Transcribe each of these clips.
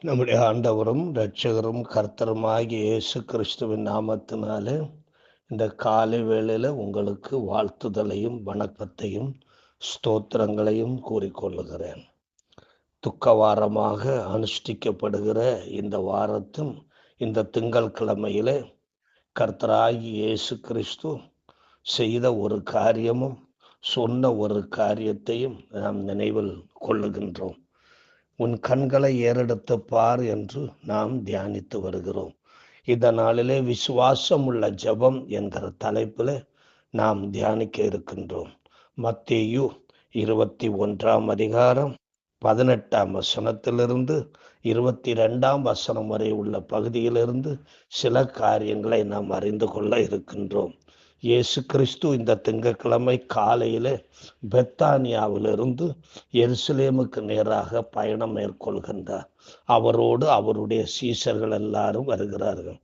நம்முடைய ஆண்டவரும் இரட்சகரும் கர்த்தருமாகிய இயேசு கிறிஸ்துவின் நாமத்தினாலே இந்த காலை வேளையில உங்களுக்கு வாழ்த்துதலையும் வணக்கத்தையும் ஸ்தோத்திரங்களையும் கூறிக்கொள்ளுகிறேன். துக்க வாரமாக அனுஷ்டிக்கப்படுகிற இந்த வாரத்தின் இந்த திங்கள் கிழமையிலே கர்த்தராகிய இயேசு கிறிஸ்து செய்த ஒரு காரியமும் சொன்ன ஒரு காரியத்தையும் நாம் நினைவில் கொள்ளுகின்றோம். உன் கண்களை ஏறெடுத்து பார் என்று நாம் தியானித்து வருகிறோம். இந்த நாளிலே விசுவாசம் உள்ள ஜெபம் என்கிற தலைப்பில் நாம் தியானிக்க இருக்கின்றோம். மத்தேயு 21 18 வசனத்திலிருந்து 22 வரை உள்ள பகுதியிலிருந்து சில காரியங்களை நாம் அறிந்து கொள்ள இருக்கின்றோம். இயேசு கிறிஸ்து இந்த திங்கட்கிழமை காலையிலே பெத்தானியாவிலிருந்து எருசலேமுக்கு நேராக பயணம் மேற்கொள்கின்றார். அவரோடு அவருடைய சீஷர்கள் எல்லாரும் வருகிறார்கள்.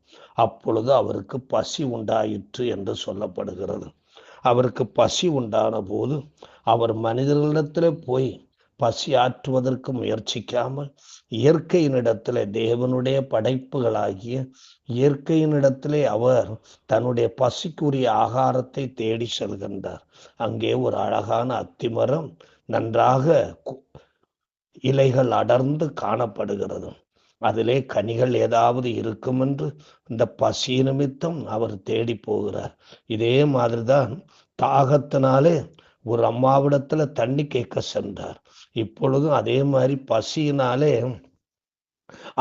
அப்பொழுது அவருக்கு பசி உண்டாயிற்று என்று சொல்லப்படுகிறது. அவருக்கு பசி உண்டான போது அவர் மனிதர்களிடத்திலே போய் பசி ஆற்றுவதற்கு முயற்சிக்காமல் இயற்கையினிடத்திலே, தேவனுடைய படைப்புகளாகிய இயற்கையினிடத்திலே அவர் தன்னுடைய பசிக்குரிய ஆகாரத்தை தேடி செல்கின்றார். அங்கே ஒரு அழகான அத்திமரம் நன்றாக இலைகள் அடர்ந்து காணப்படுகிறது. அதிலே கனிகள் ஏதாவது இருக்கும் என்று இந்த பசி நிமித்தம் அவர் தேடி போகிறார். இதே மாதிரிதான் தாகத்தினாலே ஒரு அம்மாவிடத்துல தண்ணி கேட்க சென்றார். இப்பொழுதும் அதே மாதிரி பசியினாலே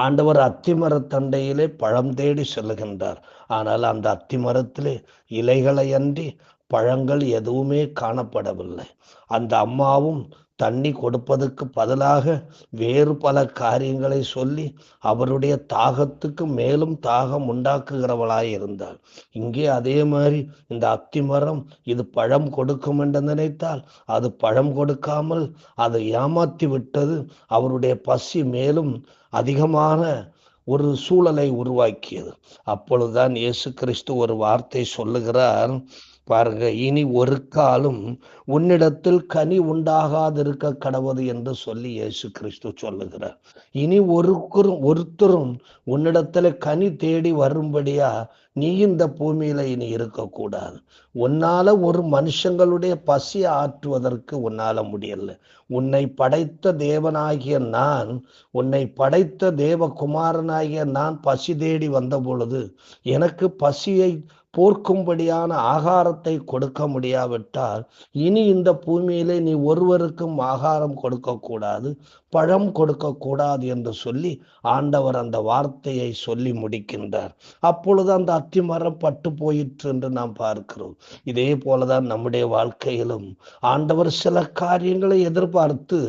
ஆண்டவர் அத்திமரத்தண்டையிலே பழம் தேடி செல்லுகின்றார். ஆனால் அந்த அத்திமரத்திலே இலைகளை அன்றி பழங்கள் எதுவுமே காணப்படவில்லை. அந்த அம்மாவும் தண்ணி கொடுப்பதற்கு பதிலாக வேறு பல காரியங்களை சொல்லி அவருடைய தாகத்துக்கு மேலும் தாகம் உண்டாக்குகிறவளாய் இருந்தாள். இங்கே அதே மாதிரி இந்த அத்திமரம் இது பழம் கொடுக்கும் என்று நினைத்தால் அது பழம் கொடுக்காமல் அதை ஏமாற்றி விட்டது. அவருடைய பசி மேலும் அதிகமான ஒரு சூழலை உருவாக்கியது. அப்பொழுதுதான் இயேசு கிறிஸ்து ஒரு வார்த்தை சொல்லுகிறார். பாருங்க, இனி ஒரு காலம் உன்னிடத்தில் கனி உண்டாகாதிருக்க கடவுது என்று சொல்லி இயேசு கிறிஸ்து சொல்லுகிறார். இனி ஒருத்தரும் உன்னிடத்துல கனி தேடி வரும்படியா நீ இந்த பூமியில இனி இருக்கக்கூடாது. உன்னால ஒரு மனுஷங்களுடைய பசியை ஆற்றுவதற்கு உன்னால முடியல. உன்னை படைத்த தேவனாகிய நான், உன்னை படைத்த தேவகுமாரனாகிய நான் பசி தேடி வந்த பொழுது எனக்கு பசியை போர்க்கும்படியான ஆகாரத்தை கொடுக்க முடியாவிட்டால் இனி இந்த பூமியிலே நீ ஒருவருக்கும் ஆகாரம் கொடுக்க கூடாது, பழம் கொடுக்க கூடாது என்று சொல்லி ஆண்டவர் அந்த வார்த்தையை சொல்லி முடிக்கின்றார். அப்பொழுது அந்த அத்திமரம் பட்டு போயிற்று என்று நாம் பார்க்கிறோம். இதே போலதான் நம்முடைய வாழ்க்கையிலும் ஆண்டவர் சில காரியங்களை எதிர்பார்த்து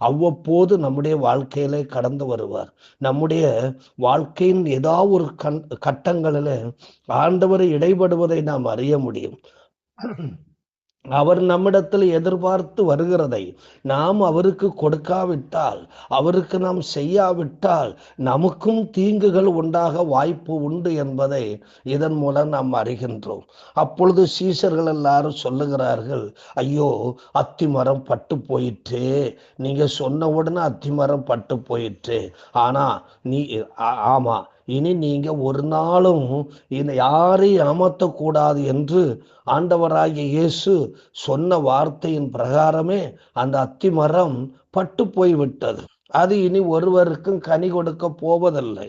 அவ்வப்போது நம்முடைய வாழ்க்கையிலே கடந்து வருவார். நம்முடைய வாழ்க்கையின் ஏதாவது ஒரு கட்டங்களில் ஆண்டவரை இடைபடுவதை நாம் அறிய முடியும். அவர் நம்மிடத்தில் எதிர்பார்த்து வருகிறதை நாம் அவருக்கு கொடுக்காவிட்டால், அவருக்கு நாம் செய்யாவிட்டால் நமக்கும் தீங்குகள் உண்டாக வாய்ப்பு உண்டு என்பதை இதன் மூலம் நாம் அறிகின்றோம். அப்பொழுது சீஷர்கள் எல்லாரும் சொல்லுகிறார்கள், ஐயோ அத்திமரம் பட்டு போயிற்று, நீங்க சொன்ன உடனே அத்திமரம் பட்டு போயிற்று. ஆனா ஆமா, இனி நீங்க ஒரு நாளும் யாரையும் ஏமாற்றக்கூடாது என்று ஆண்டவராகிய இயேசு சொன்ன வார்த்தையின் பிரகாரமே அந்த அத்திமரம் பட்டு போய்விட்டது. அது இனி ஒருவருக்கும் கனி கொடுக்க போவதில்லை.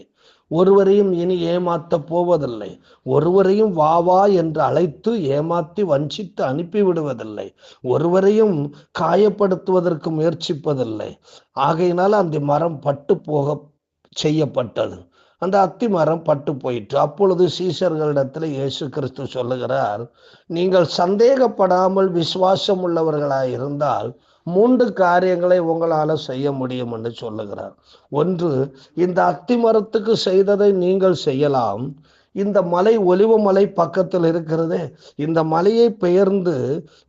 ஒருவரையும் இனி ஏமாத்த போவதில்லை. ஒருவரையும் வா வா என்று அழைத்து ஏமாத்தி வஞ்சித்து அனுப்பிவிடுவதில்லை. ஒருவரையும் காயப்படுத்துவதற்கு முயற்சிப்பதில்லை. ஆகையினால் அந்த மரம் பட்டு போக செய்யப்பட்டது. அந்த அத்திமரம் பட்டு போயிற்று. அப்பொழுது சீஷர்களிடத்தில் இயேசு கிறிஸ்து சொல்லுகிறார், நீங்கள் சந்தேகப்படாமல் விசுவாசம் உள்ளவர்களாய் இருந்தால் 3 காரியங்களை உங்களால செய்ய முடியும் என்று சொல்லுகிறார். ஒன்று, இந்த அத்திமரத்துக்கு செய்ததை நீங்கள் செய்யலாம். இந்த மலை, ஒலிவ மலை பக்கத்தில் இருக்கிறது, இந்த மலையை பெயர்ந்து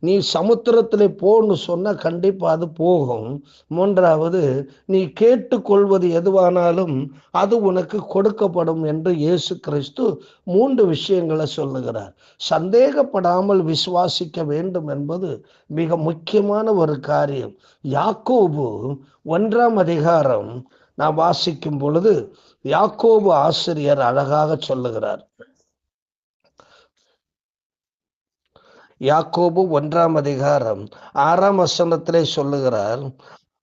நீ சமுத்திரத்திலே போன்னு சொன்ன கண்டிப்பா அது போகும். மூன்றாவது, நீ கேட்டுக்கொள்வது எதுவானாலும் அது உனக்கு கொடுக்கப்படும் என்று இயேசு கிறிஸ்து 3 விஷயங்களை சொல்லுகிறார். சந்தேகப்படாமல் விசுவாசிக்க வேண்டும் என்பது மிக முக்கியமான ஒரு காரியம். யாக்கோபு 1 நான் வாசிக்கும் பொழுது யாக்கோபு ஆசிரியர் அழகாக சொல்லுகிறார். யாக்கோபு 1:6 சொல்லுகிறார்,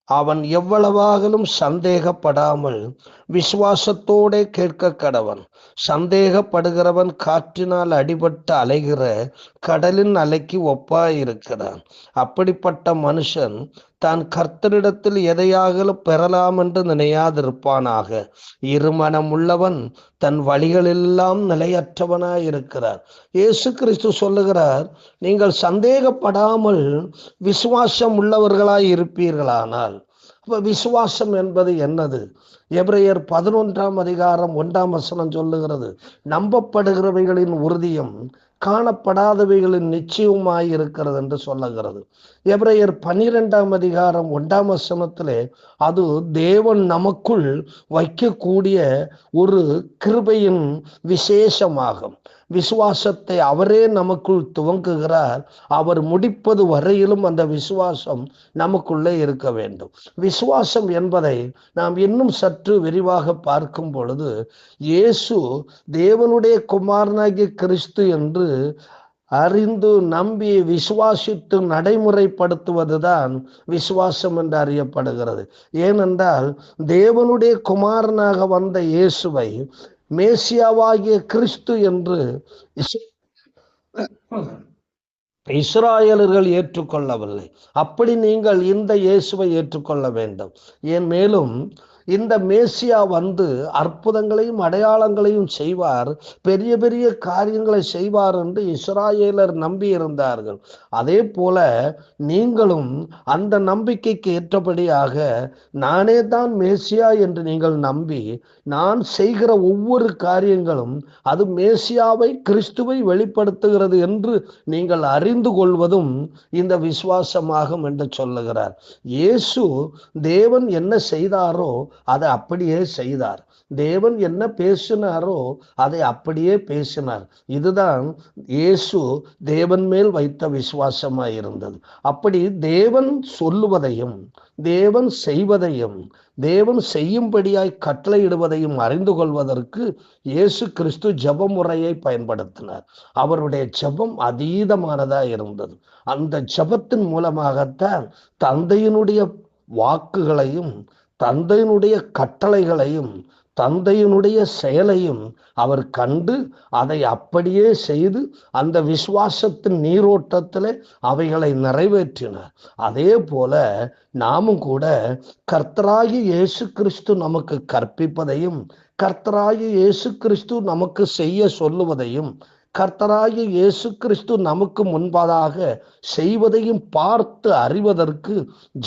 அவன் எவ்வளவாகலும் சந்தேகப்படாமல் விசுவாசத்தோடே கேட்க கடவன். சந்தேகப்படுகிறவன் காற்றினால் அடிபட்டு அலைகிற கடலின் அலைக்கு ஒப்பாயிருக்கிறான். அப்படிப்பட்ட மனுஷன் தான் கர்த்தரிடத்தில் எதையாகலும் பெறலாம் என்று நினையாதிருப்பானாக. இருமனம் உள்ளவன் தன் வழிகளெல்லாம் நிலையற்றவனாயிருக்கிறார். இயேசு கிறிஸ்து சொல்லுகிறார், நீங்கள் சந்தேகப்படாமல் விசுவாசம் உள்ளவர்களாய் இருப்பீர்களானால். அப்ப விசுவாசம் என்பது என்னது? எபிரேயர் 11:1 சொல்லுகிறது, நம்பப்படுகிறவைகளின் உறுதியும் காணப்படாதவைகளின் நிச்சயமாயிருக்கிறது என்று சொல்லுகிறது. எபிரேயர் 12:1 அது தேவன் நமக்குள் வைக்கக்கூடிய ஒரு கிருபையின் விசேஷமாகும். விசுவாசத்தை அவரே நமக்குள் துவங்குகிறார். அவர் முடிப்பது வரையிலும் அந்த விசுவாசம் நமக்குள்ளே இருக்க வேண்டும். விசுவாசம் என்பதை நாம் இன்னும் சற்று விரிவாக பார்க்கும் பொழுது, இயேசு தேவனுடைய குமாரனாகிய கிறிஸ்து என்று அறிந்து நம்பி விசுவாசித்து நடைமுறைப்படுத்துவதுதான் விசுவாசம் என்று அறியப்படுகிறது. ஏனென்றால் தேவனுடைய குமாரனாக வந்த இயேசுவை மேசியாவாகிய கிறிஸ்து என்று இஸ்ராயலர்கள் ஏற்றுக்கொள்ளவில்லை. அப்படி நீங்கள் இந்த இயேசுவை ஏற்றுக்கொள்ள வேண்டும். ஏன் மேலும் இந்த மேசியா வந்து அற்புதங்களையும் அடையாளங்களையும் செய்வார், பெரிய பெரிய காரியங்களை செய்வார் என்று இஸ்ராயேலர் நம்பி இருந்தார்கள். அதே போல நீங்களும் அந்த நம்பிக்கைக்கு ஏற்றபடியாக நானே தான் மேசியா என்று நீங்கள் நம்பி, நான் செய்கிற ஒவ்வொரு காரியங்களும் அது மேசியாவை கிறிஸ்துவை வெளிப்படுத்துகிறது என்று நீங்கள் அறிந்து கொள்வதும் இந்த விசுவாசமாகும் என்று சொல்லுகிறார். இயேசு தேவன் என்ன செய்தாரோ அதை அப்படியே செய்தார். தேவன் என்ன பேசினாரோ அதை அப்படியே பேசினார். இதுதான் இயேசு தேவன் மேல் வைத்த விசுவாசமாய் இருந்தது. அப்படி தேவன் சொல்லுவதையும் தேவன் செய்வதையும் தேவன் செய்யும்படியாய் கட்டளையிடுவதையும் அறிந்து கொள்வதற்கு இயேசு கிறிஸ்து ஜெப முறையை பயன்படுத்தினார். அவருடைய ஜெபம் அதீதமானதா இருந்தது. அந்த ஜெபத்தின் மூலமாகத்தான் தந்தையினுடைய வாக்குகளையும் தந்தையினுடைய கட்டளைகளையும் தந்தையினுடைய செயலையும் அவர் கண்டு அதை அப்படியே செய்து அந்த விசுவாசத்தின் நீரோட்டத்தில் அவைகளை நிறைவேற்றினார். அதே போல நாமும் கூட கர்த்தராகிய இயேசு கிறிஸ்து நமக்கு கற்பிப்பதையும் கர்த்தராகிய இயேசு கிறிஸ்து நமக்கு செய்ய சொல்லுவதையும் கர்த்தராகிய இயேசு கிறிஸ்து நமக்கு முன்பதாக செய்வதையும் பார்த்து அறிவதற்கு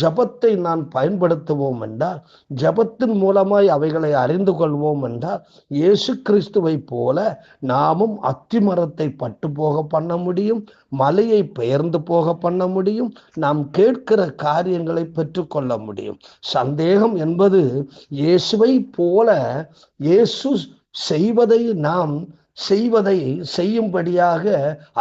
ஜெபத்தை நான் பயன்படுத்துவோம் என்றால், ஜெபத்தின் மூலமாய் அவைகளை அறிந்து கொள்வோம் என்றால், இயேசு கிறிஸ்துவை போல நாமும் அத்திமரத்தை பட்டு போக பண்ண முடியும், மலையை பெயர்ந்து போக பண்ண முடியும், நாம் கேட்கிற காரியங்களை பெற்றுக்கொள்ள முடியும். சந்தேகம் என்பது இயேசுவை போல இயேசு செய்வதை நாம் செய்வதை செய்யும்படியாக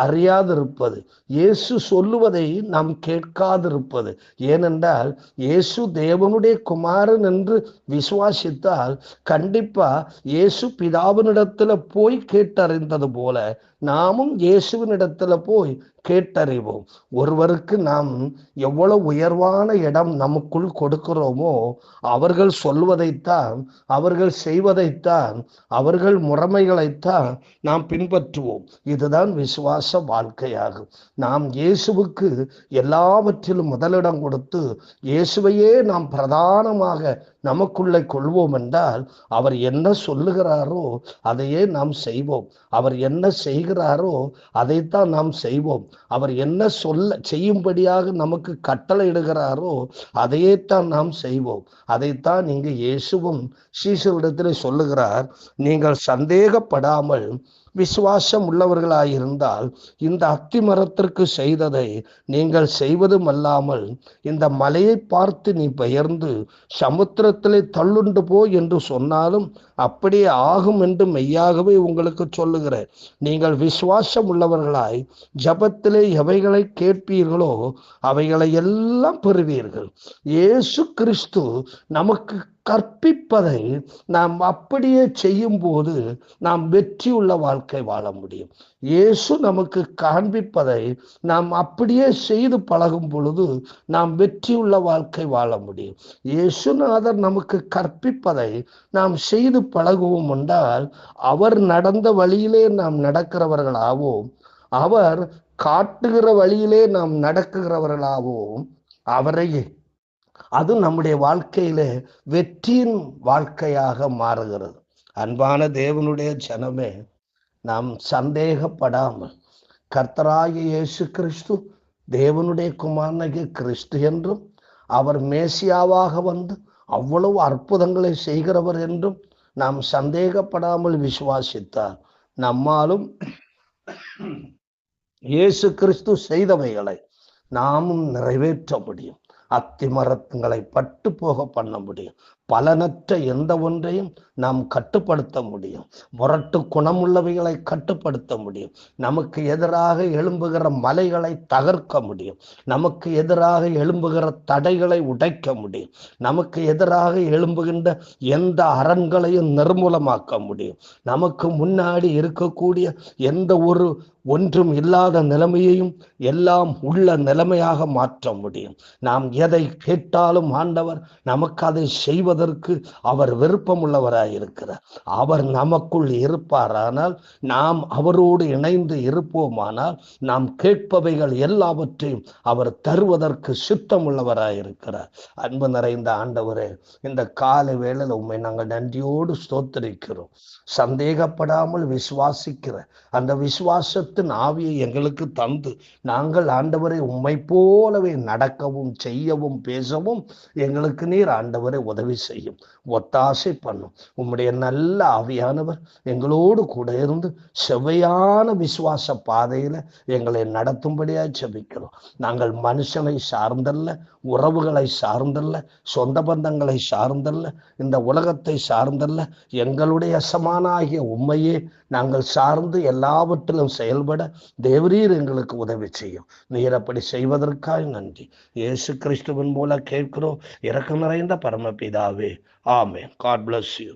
அறியாதிருப்பது, இயேசு சொல்லுவதை நாம் கேட்காதிருப்பது. ஏனென்றால் இயேசு தேவனுடைய குமாரன் என்று விசுவாசித்தால் கண்டிப்பா இயேசு பிதாவினிடத்துல போய் கேட்டறிந்தது போல நாமும் இயேசுவினிடத்துல போய் கேட்டறிவோம். ஒருவருக்கு நாம் எவ்வளவு உயர்வான இடம் நமக்குள் கொடுக்கிறோமோ அவர்கள் சொல்வதைத்தான் அவர்கள் செய்வதைத்தான் அவர்கள் முறைமைகளைத்தான் நாம் பின்பற்றுவோம். இதுதான் விசுவாச வாழ்க்கையாகும். நாம் இயேசுவுக்கு எல்லாவற்றிலும் முதலிடம் கொடுத்து இயேசுவையே நாம் பிரதானமாக நமக்குள்ளே கொள்வோம் என்றால், அவர் என்ன சொல்லுகிறாரோ அதையே நாம் செய்வோம். அவர் என்ன செய்கிறாரோ அதைத்தான் நாம் செய்வோம். அவர் என்ன செய்யும்படியாக நமக்கு கட்டளை இடுகிறாரோ அதையே தான் நாம் செய்வோம். அதைத்தான் இங்கு இயேசுவும் சீஷரிடத்தில் சொல்லுகிறார், நீங்கள் சந்தேகப்படாமல் விசுவாசம் உள்ளவர்களாயிருந்தால் இந்த அத்தி மரத்திற்கு செய்ததை நீங்கள் செய்வதும் அல்லாமல் இந்த மலையை பார்த்து நீ பெயர்ந்து சமுத்திரத்திலே தள்ளுண்டு போ என்று சொன்னாலும் அப்படியே ஆகும் என்று மெய்யாகவே உங்களுக்கு சொல்லுகிறேன். நீங்கள் விசுவாசம் உள்ளவர்களாய் ஜபத்திலே எவைகளை கேட்பீர்களோ அவைகளை எல்லாம் பெறுவீர்கள். இயேசு கிறிஸ்து நமக்கு கற்பிப்பதை நாம் அப்படியே செய்யும் போது நாம் வெற்றியுள்ள வாழ்க்கை வாழ முடியும். இயேசு நமக்கு காண்பிப்பதை நாம் அப்படியே செய்து பழகும் பொழுது நாம் வெற்றியுள்ள வாழ்க்கை வாழ முடியும். இயேசுநாதர் நமக்கு கற்பிப்பதை நாம் செய்து பழகுவோம் என்றால் அவர் நடந்த வழியிலே நாம் நடக்கிறவர்களாவோம். அவர் காட்டுகிற வழியிலே நாம் நடக்குகிறவர்களாகவும் அவரையே அது நம்முடைய வாழ்க்கையிலே வெற்றியின் வாழ்க்கையாக மாறுகிறது. அன்பான தேவனுடைய ஜனமே, நாம் சந்தேகப்படாமல் கர்த்தராகிய இயேசு கிறிஸ்து தேவனுடைய குமாரனாகிய கிறிஸ்து என்றும் அவர் மேசியாவாக வந்து அவ்வளவு அற்புதங்களை செய்கிறவர் என்றும் நாம் சந்தேகப்படாமல் விசுவாசித்தார் நம்மாலும் இயேசு கிறிஸ்து செய்தவைகளை நாமும் நிறைவேற்ற முடியும். அத்திமரங்களை பட்டு போக பண்ண முடியும். பலனற்ற எந்த ஒன்றையும் நாம் கட்டுப்படுத்த முடியும். முரட்டு குணமுள்ளவைகளை கட்டுப்படுத்த முடியும். நமக்கு எதிராக எழும்புகிற மலைகளை தகர்க்க முடியும். நமக்கு எதிராக எழும்புகிற தடைகளை உடைக்க முடியும். நமக்கு எதிராக எழும்புகின்ற எந்த அரண்களையும் நிர்மூலமாக்க முடியும். நமக்கு முன்னாடி இருக்கக்கூடிய எந்த ஒன்றும் இல்லாத நிலைமையையும் எல்லாம் உள்ள நிலைமையாக மாற்ற முடியும். நாம் எதை கேட்டாலும் ஆண்டவர் நமக்கு அதை செய்வதற்கு அவர் விருப்பம் உள்ளவராயிருக்கிறார். அவர் நமக்குள் இருப்பாரானால், நாம் அவரோடு இணைந்து இருப்போமானால், நாம் கேட்பவைகள் எல்லாவற்றையும் அவர் தருவதற்கு சித்தம் உள்ளவராயிருக்கிறார். அன்பு நிறைந்த ஆண்டவரே, இந்த காலை வேளையில் உண்மை நாங்கள் நன்றியோடு ஸ்தோத்திரிக்கிறோம். சந்தேகப்படாமல் விசுவாசிக்கிற அந்த விசுவாசத்தின் ஆவியை எங்களுக்கு தந்து நாங்கள் ஆண்டவரை உம்மை போலவே நடக்கவும் செய்யவும் பேசவும் எங்களுக்கு நீர் ஆண்டவரை உதவி செய்யும், ஒத்தாசை பண்ணும். உம்முடைய நல்ல ஆவியானவர் எங்களோடு கூட இருந்து செவ்வையான விசுவாச பாதையில எங்களை நடத்தும்படியாக ஜெபிக்கிறோம். நாங்கள் மனுஷனை சார்ந்தல்ல, உறவுகளை சார்ந்தல்ல, சொந்த பந்தங்களை சார்ந்தல்ல, இந்த உலகத்தை சார்ந்தல்ல, எங்களுடைய சமானாகிய உண்மையே நாங்கள் சார்ந்து எல்லாவற்றிலும் செயல்பட தேவரீர் எங்களுக்கு உதவி செய்யும். நீர் அப்படி செய்வதற்காக நன்றி. இயேசு கிறிஸ்துவின் மூலம் கேட்கிறோம் இரக்கம் நிறைந்த பரமபிதாவே. ஆமென். God bless you.